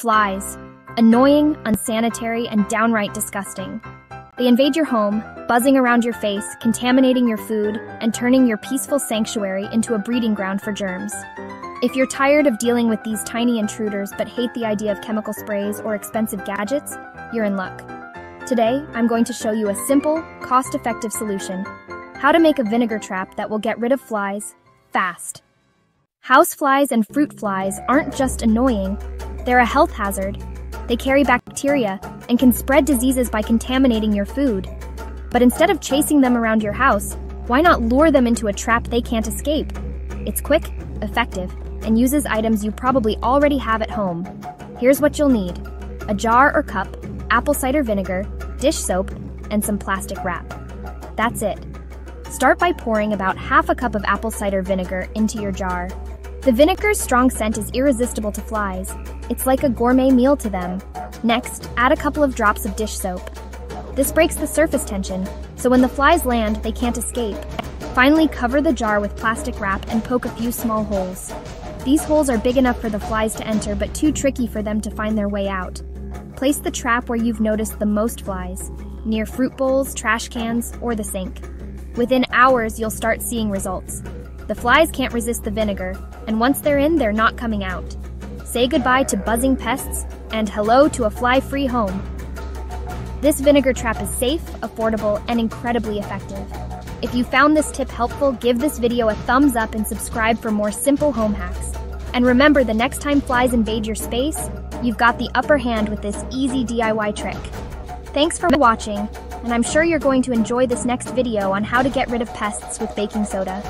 Flies. Annoying, unsanitary, and downright disgusting. They invade your home, buzzing around your face, contaminating your food, and turning your peaceful sanctuary into a breeding ground for germs. If you're tired of dealing with these tiny intruders but hate the idea of chemical sprays or expensive gadgets, you're in luck. Today, I'm going to show you a simple, cost-effective solution: how to make a vinegar trap that will get rid of flies fast. Houseflies and fruit flies aren't just annoying, they're a health hazard. They carry bacteria and can spread diseases by contaminating your food. But instead of chasing them around your house, why not lure them into a trap they can't escape? It's quick, effective, and uses items you probably already have at home. Here's what you'll need: a jar or cup, apple cider vinegar, dish soap, and some plastic wrap. That's it. Start by pouring about half a cup of apple cider vinegar into your jar. The vinegar's strong scent is irresistible to flies. It's like a gourmet meal to them. Next, add a couple of drops of dish soap. This breaks the surface tension, so when the flies land, they can't escape. Finally, cover the jar with plastic wrap and poke a few small holes. These holes are big enough for the flies to enter, but too tricky for them to find their way out. Place the trap where you've noticed the most flies, near fruit bowls, trash cans, or the sink. Within hours, you'll start seeing results. The flies can't resist the vinegar, and once they're in, they're not coming out. Say goodbye to buzzing pests, and hello to a fly-free home. This vinegar trap is safe, affordable, and incredibly effective. If you found this tip helpful, give this video a thumbs up and subscribe for more simple home hacks. And remember, the next time flies invade your space, you've got the upper hand with this easy DIY trick. Thanks for watching, and I'm sure you're going to enjoy this next video on how to get rid of pests with baking soda.